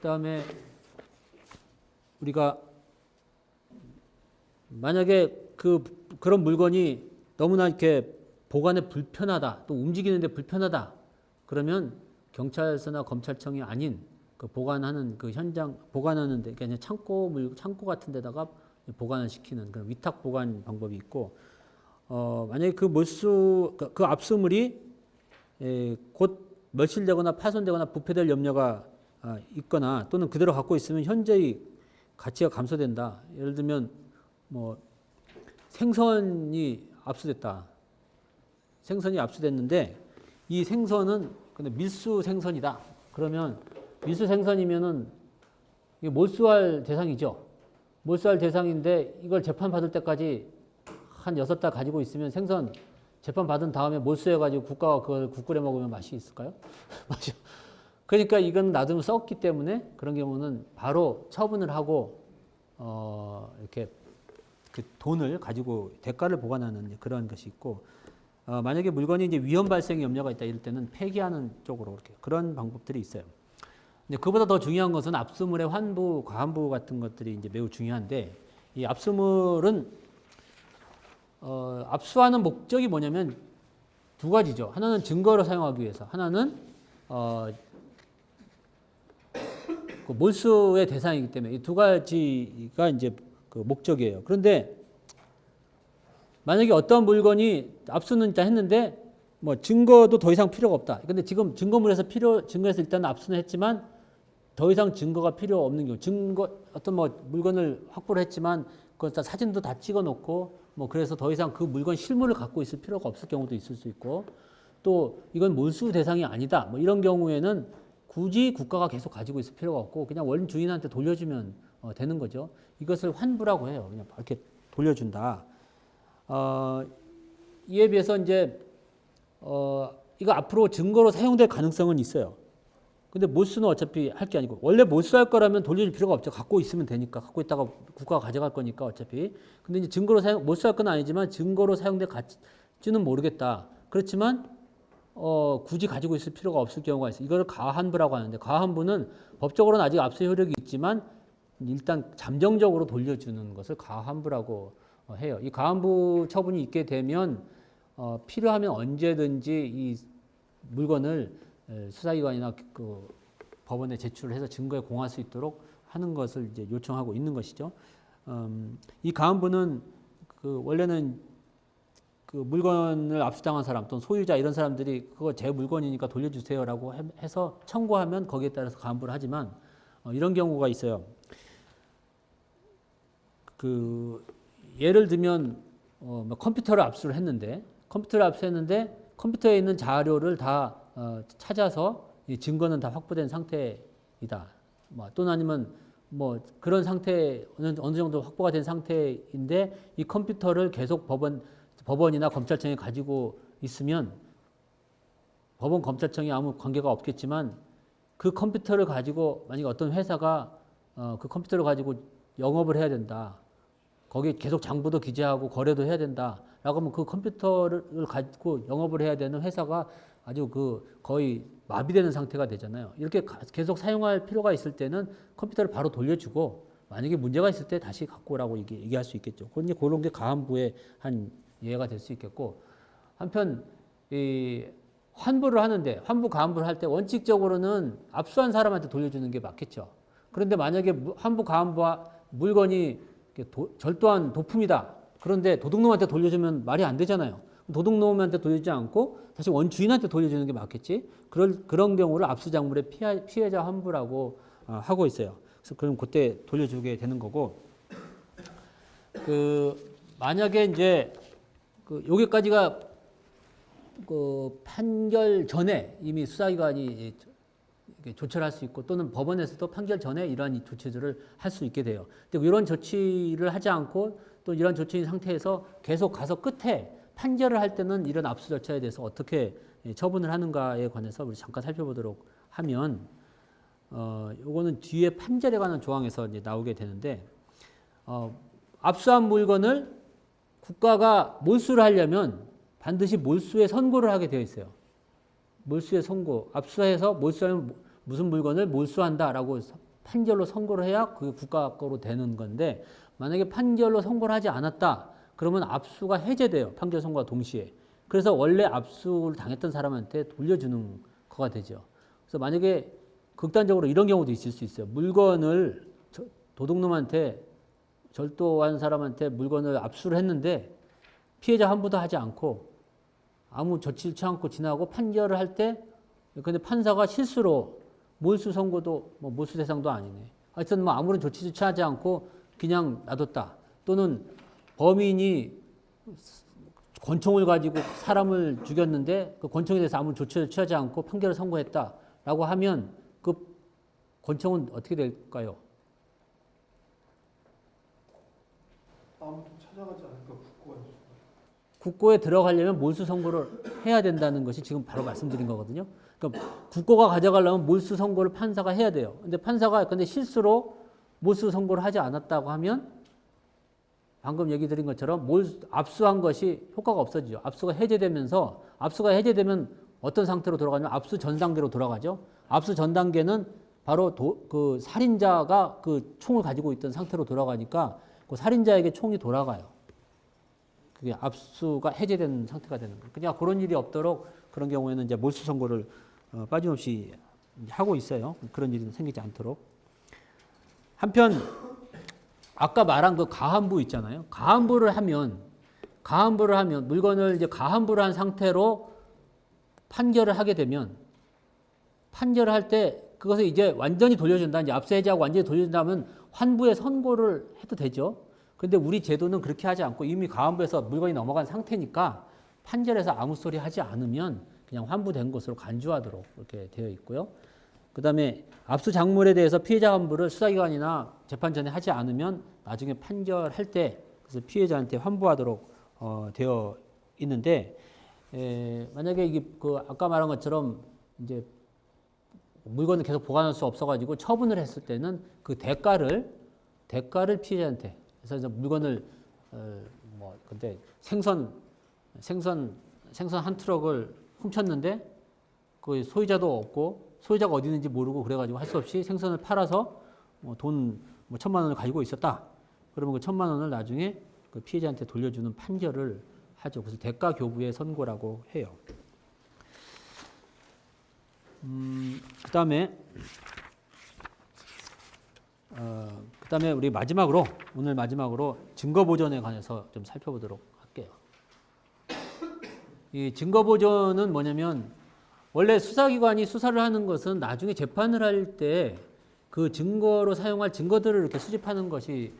그다음에 우리가 만약에 그런 물건이 너무나 이렇게 보관에 불편하다, 또 움직이는데 불편하다, 그러면 경찰서나 검찰청이 아닌 그 보관하는 그 현장 보관하는데 그냥 창고 같은 데다가 보관을 시키는 그런 위탁 보관 방법이 있고, 만약에 그 압수물이 곧 멸실되거나 파손되거나 부패될 염려가 있거나 또는 그대로 갖고 있으면 현재의 가치가 감소된다. 예를 들면 뭐 생선이 압수됐다. 생선이 압수됐는데 이 생선은 근데 밀수 생선이다. 그러면 밀수 생선이면은 이게 몰수할 대상이죠. 몰수할 대상인데 이걸 재판 받을 때까지 한 6달 가지고 있으면 생선 재판 받은 다음에 몰수해가지고 국가가 그걸 국 끓여 먹으면 맛이 있을까요? 그러니까 이건 놔두면 썩기 때문에 그런 경우는 바로 처분을 하고 이렇게 그 돈을 가지고 대가를 보관하는 그런 것이 있고, 만약에 물건이 이제 위험 발생 염려가 있다 이럴 때는 폐기하는 쪽으로 이렇게 그런 방법들이 있어요. 근데 그보다 더 중요한 것은 압수물의 환부, 과환부 같은 것들이 이제 매우 중요한데, 이 압수물은 압수하는 목적이 뭐냐면 두 가지죠. 하나는 증거로 사용하기 위해서, 하나는 그 몰수의 대상이기 때문에 이 두 가지가 이제 그 목적이에요. 그런데 만약에 어떤 물건이 압수는 일단 했는데 뭐 증거도 더 이상 필요가 없다. 근데 지금 증거물에서 증거에서 일단 압수는 했지만 더 이상 증거가 필요 없는 경우, 어떤 뭐 물건을 확보를 했지만 그걸 다 사진도 다 찍어놓고 뭐 그래서 더 이상 그 물건 실물을 갖고 있을 필요가 없을 경우도 있을 수 있고, 또 이건 몰수 대상이 아니다. 뭐 이런 경우에는 굳이 국가가 계속 가지고 있을 필요가 없고 그냥 원 주인한테 돌려주면 되는 거죠. 이것을 환부라고 해요. 그냥 이렇게 돌려준다. 이에 비해서 이제 이거 앞으로 증거로 사용될 가능성은 있어요. 근데 몰수는 어차피 할 게 아니고, 원래 몰수할 거라면 돌려줄 필요가 없죠. 갖고 있으면 되니까, 갖고 있다가 국가가 가져갈 거니까 어차피. 근데 이제 몰수할 건 아니지만 증거로 사용될 가치는 모르겠다. 그렇지만 굳이 가지고 있을 필요가 없을 경우가 있어요. 이걸 가환부라고 하는데, 가환부는 법적으로는 아직 압수 효력이 있지만 일단 잠정적으로 돌려주는 것을 가환부라고 해요. 이 가환부 처분이 있게 되면 필요하면 언제든지 이 물건을 수사기관이나 그 법원에 제출을 해서 증거에 공할 수 있도록 하는 것을 이제 요청하고 있는 것이죠. 이 가환부는 그 원래는 그 물건을 압수당한 사람 또는 소유자 이런 사람들이 그거 제 물건이니까 돌려주세요라고 해서 청구하면 거기에 따라서 가환부를 하지만 이런 경우가 있어요. 그 예를 들면 컴퓨터를 압수를 했는데 컴퓨터에 있는 자료를 다 찾아서 이 증거는 다 확보된 상태이다. 또는 아니면 뭐 그런 상태 어느 정도 확보가 된 상태인데 이 컴퓨터를 계속 법원이나 검찰청이 가지고 있으면 법원 검찰청이 아무 관계가 없겠지만 그 컴퓨터를 가지고 만약에 어떤 회사가 그 컴퓨터를 가지고 영업을 해야 된다. 거기에 계속 장부도 기재하고 거래도 해야 된다. 라고 하면 그 컴퓨터를 가지고 영업을 해야 되는 회사가 아주 거의 마비되는 상태가 되잖아요. 이렇게 계속 사용할 필요가 있을 때는 컴퓨터를 바로 돌려주고 만약에 문제가 있을 때 다시 갖고 오라고 얘기할 수 있겠죠. 그런 게 가환부의 한 예가 될 수 있겠고, 한편 이 환부를 하는데 환부 가환부를 할 때 원칙적으로는 압수한 사람한테 돌려주는 게 맞겠죠. 그런데 만약에 환부 가환부와 물건이 절도한 도품이다. 그런데 도둑놈한테 돌려주면 말이 안 되잖아요. 도둑놈한테 돌려주지 않고 다시 원주인한테 돌려주는 게 맞겠지. 그런 경우를 압수작물의 피해자 환부라고 하고 있어요. 그래서 그럼 그때 돌려주게 되는 거고, 만약에 이제 여기까지가 판결 전에 이미 수사기관이 조처를 할 수 있고 또는 법원에서도 판결 전에 이러한 조치들을 할 수 있게 돼요. 근데 이런 조치를 하지 않고 또 이런 조치인 상태에서 계속 가서 끝에 판결을 할 때는 이런 압수 절차에 대해서 어떻게 처분을 하는가에 관해서 우리 잠깐 살펴보도록 하면, 요거는 뒤에 판결에 관한 조항에서 이제 나오게 되는데, 압수한 물건을 국가가 몰수를 하려면 반드시 몰수의 선고를 하게 되어 있어요. 몰수의 선고, 압수해서 몰수하면 무슨 물건을 몰수한다라고 판결로 선고를 해야 그게 국가 거로 되는 건데 만약에 판결로 선고를 하지 않았다. 그러면 압수가 해제돼요. 판결 선고와 동시에. 그래서 원래 압수를 당했던 사람한테 돌려주는 거가 되죠. 그래서 만약에 극단적으로 이런 경우도 있을 수 있어요. 물건을 도둑놈한테 절도한 사람한테 물건을 압수를 했는데 피해자 환부도 하지 않고 아무 조치를 취하지 않고 지나고 판결을 할 때 근데 판사가 실수로 몰수 선고도 뭐 몰수 대상도 아니네. 하여튼 뭐 아무런 조치도 취하지 않고 그냥 놔뒀다. 또는 범인이 권총을 가지고 사람을 죽였는데 그 권총에 대해서 아무 조치를 취하지 않고 판결을 선고했다라고 하면 그 권총은 어떻게 될까요? 아무도 찾아가지 않을까 국고가 국고에 들어가려면 몰수 선고를 해야 된다는 것이 지금 바로 말씀드린 거거든요. 그러니까 국고가 가져가려면 몰수 선고를 판사가 해야 돼요. 근데 판사가 근데 실수로 몰수 선고를 하지 않았다고 하면 방금 얘기 드린 것처럼 압수한 것이 효과가 없어지죠. 압수가 해제되면서 압수가 해제되면 어떤 상태로 돌아가냐면 압수 전 단계로 돌아가죠. 압수 전 단계는 바로 그 살인자가 그 총을 가지고 있던 상태로 돌아가니까 그 살인자에게 총이 돌아가요. 그게 압수가 해제된 상태가 되는 거예요. 그냥 그런 일이 없도록 그런 경우에는 이제 몰수 선고를 빠짐없이 하고 있어요. 그런 일이 생기지 않도록. 한편 아까 말한 그 가한부 있잖아요. 가한부를 하면 물건을 이제 가한부를 한 상태로 판결을 하게 되면 판결을 할 때 그것을 이제 완전히 돌려준다. 이제 압수 해제하고 완전히 돌려준다면 환부에 선고를 해도 되죠. 근데 우리 제도는 그렇게 하지 않고 이미 가한부에서 물건이 넘어간 상태니까 판결에서 아무 소리 하지 않으면 그냥 환부된 것으로 간주하도록 이렇게 되어 있고요. 그 다음에 압수 작물에 대해서 피해자 환부를 수사기관이나 재판전에 하지 않으면 나중에 판결할 때 그래서 피해자한테 환부하도록 되어 있는데 만약에 이게 그 아까 말한 것처럼 이제 물건을 계속 보관할 수 없어가지고 처분을 했을 때는 그 대가를 피해자한테 그래서 이제 물건을 뭐 근데 생선 한 트럭을 훔쳤는데 그 소유자도 없고 소유자가 어디 있는지 모르고 그래가지고 할 수 없이 생선을 팔아서 돈 1,000만 원을 가지고 있었다. 그러면 그 1,000만 원을 나중에 그 피해자한테 돌려주는 판결을 하죠. 그래서 대가 교부의 선고라고 해요. 그다음에 우리 오늘 마지막으로 증거 보존에 관해서 좀 살펴보도록 할게요. 이 증거 보존은 뭐냐면 원래 수사기관이 수사를 하는 것은 나중에 재판을 할 때 그 증거로 사용할 증거들을 이렇게 수집하는 것이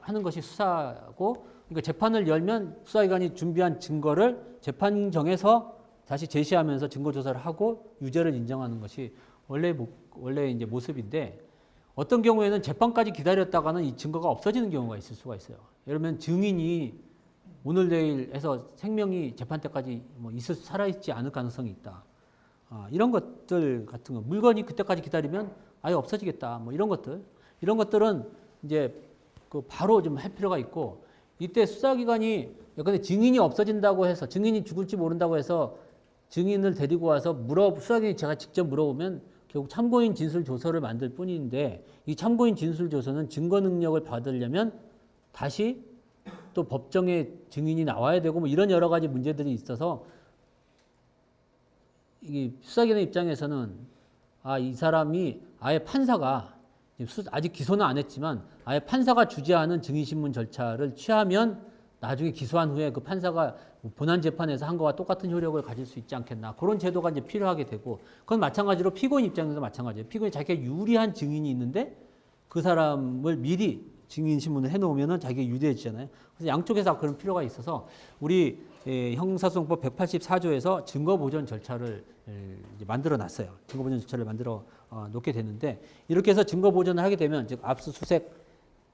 하는 것이 수사고, 그러니까 재판을 열면 수사기관이 준비한 증거를 재판정에서 다시 제시하면서 증거 조사를 하고 유죄를 인정하는 것이 원래 이제 모습인데, 어떤 경우에는 재판까지 기다렸다가는 이 증거가 없어지는 경우가 있을 수가 있어요. 예를 들면 증인이 오늘 내일 해서 생명이 재판 때까지 살아있지 않을 가능성이 있다. 이런 것들 같은 거, 물건이 그때까지 기다리면 아예 없어지겠다. 이런 것들은 이제 그 바로 좀 할 필요가 있고, 이때 수사기관이 근데 증인이 없어진다고 해서 증인이 죽을지 모른다고 해서 증인을 데리고 와서 수사기관이 제가 직접 물어보면 결국 참고인 진술 조서를 만들 뿐인데, 이 참고인 진술 조서는 증거 능력을 받으려면 다시 또 법정에 증인이 나와야 되고 이런 여러 가지 문제들이 있어서 이 수사기관 입장에서는 이 사람이 아예 판사가 아직 기소는 안 했지만 아예 판사가 주재하는 증인신문 절차를 취하면 나중에 기소한 후에 그 판사가 본안 재판에서 한 거와 똑같은 효력을 가질 수 있지 않겠나. 그런 제도가 이제 필요하게 되고, 그건 마찬가지로 피고인 입장에서도 마찬가지예요. 피고인이 자기가 유리한 증인이 있는데 그 사람을 미리 증인신문을 해놓으면 자기가 유리해지잖아요. 그래서 양쪽에서 그런 필요가 있어서 우리 형사소송법 184조에서 증거보존 절차를 이제 만들어 놨어요. 증거보존 절차를 만들어 놓게 되는데, 이렇게 해서 증거보존을 하게 되면 즉 압수수색,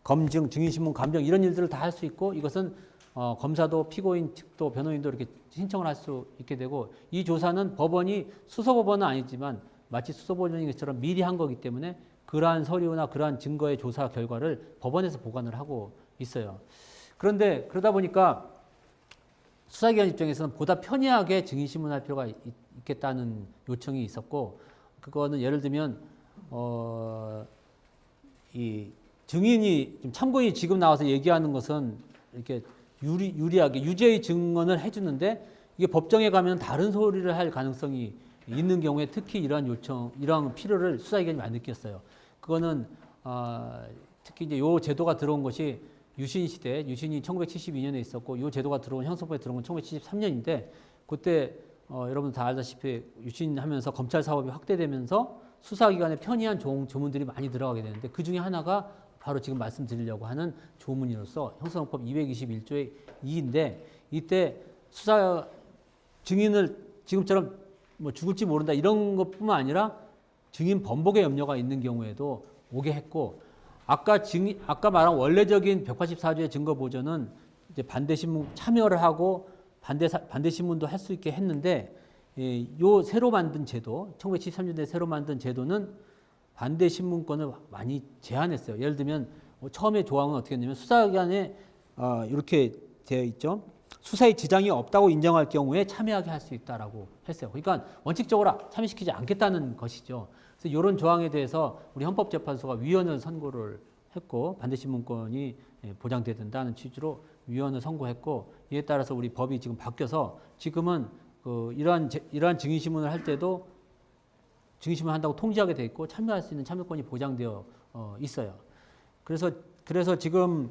검증, 증인신문 감정 이런 일들을 다 할 수 있고, 이것은 검사도 피고인 측도 변호인도 이렇게 신청을 할 수 있게 되고, 이 조사는 법원이 수소법원은 아니지만 마치 수소법원인 것처럼 미리 한 거기 때문에 그러한 서류나 그러한 증거의 조사 결과를 법원에서 보관을 하고 있어요. 그런데 그러다 보니까 수사기관 입장에서는 보다 편리하게 증인신문할 필요가 있겠다는 요청이 있었고, 그거는 예를 들면 이 증인이 지금 참고인이 지금 나와서 얘기하는 것은 이렇게 유리하게 유죄의 증언을 해주는데 이게 법정에 가면 다른 소리를 할 가능성이 있는 경우에 특히 이러한 필요를 수사기관이 많이 느꼈어요. 그거는 특히 이제 요 제도가 들어온 것이 유신 시대, 유신이 1972년에 있었고 요 제도가 들어온 형사법에 들어온 건 1973년인데 그때 여러분 다 알다시피 유신하면서 검찰 사법이 확대되면서 수사기관에 편의한 조문들이 많이 들어가게 되는데 그 중에 하나가 바로 지금 말씀드리려고 하는 조문으로서 형사정법 221조의 2인데 이때 수사 증인을 지금처럼 뭐 죽을지 모른다 이런 것뿐만 아니라 증인 번복의 염려가 있는 경우에도 오게 했고 아까 말한 원래적인 184조의 증거 보전은 이제 반대 신문 참여를 하고 반대 신문도 할 수 있게 했는데 요 새로 만든 제도 1973년에 새로 만든 제도는 반대 신문권을 많이 제한했어요. 예를 들면 처음에 조항은 어떻게 했냐면 수사기관에 이렇게 되어 있죠. 수사에 지장이 없다고 인정할 경우에 참여하게 할 수 있다라고 했어요. 그러니까 원칙적으로 참여시키지 않겠다는 것이죠. 그래서 이런 조항에 대해서 우리 헌법재판소가 위헌을 선고를 했고 반대 신문권이 보장돼야 된다는 취지로 위헌을 선고했고 이에 따라서 우리 법이 지금 바뀌어서 지금은 이러한 증인신문을 할 때도 증인신문 한다고 통지하게 돼 있고 참여할 수 있는 참여권이 보장되어 있어요. 그래서 지금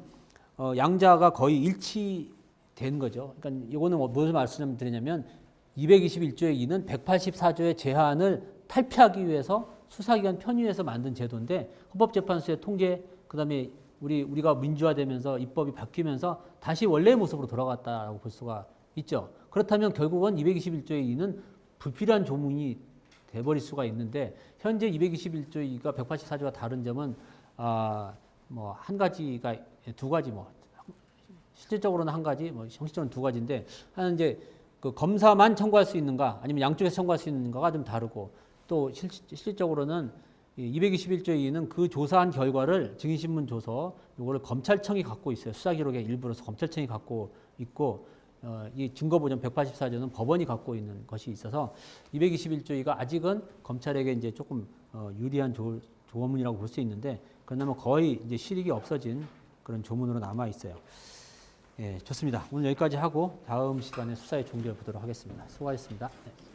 양자가 거의 일치된 거죠. 그러니까 이거는 무슨 말씀드리냐면 221조의 2는 184조의 제한을 탈피하기 위해서 수사기관 편의해서 만든 제도인데 헌법재판소의 통제 그다음에 우리가 민주화되면서 입법이 바뀌면서 다시 원래의 모습으로 돌아갔다라고 볼 수가 있죠. 그렇다면 결국은 221조의 2는 불필요한 조문이 돼버릴 수가 있는데 현재 221조의 2가 184조와 다른 점은 뭐 한 가지가 두 가지 뭐 실질적으로는 한 가지 뭐 형식적으로는 두 가지인데 하나 이제 그 검사만 청구할 수 있는가 아니면 양쪽에서 청구할 수 있는가가 좀 다르고 또 실질적으로는 221조의 2는 그 조사한 결과를 증인신문 조서 이거를 검찰청이 갖고 있어요. 수사기록의 일부로서 검찰청이 갖고 있고 이 증거보전 184조는 법원이 갖고 있는 것이 있어서 221조의가 아직은 검찰에게 이제 조금 유리한 조문이라고 볼 수 있는데 그러나 거의 이제 실익이 없어진 그런 조문으로 남아 있어요. 예, 좋습니다. 오늘 여기까지 하고 다음 시간에 수사의 종결을 보도록 하겠습니다. 수고하셨습니다. 네.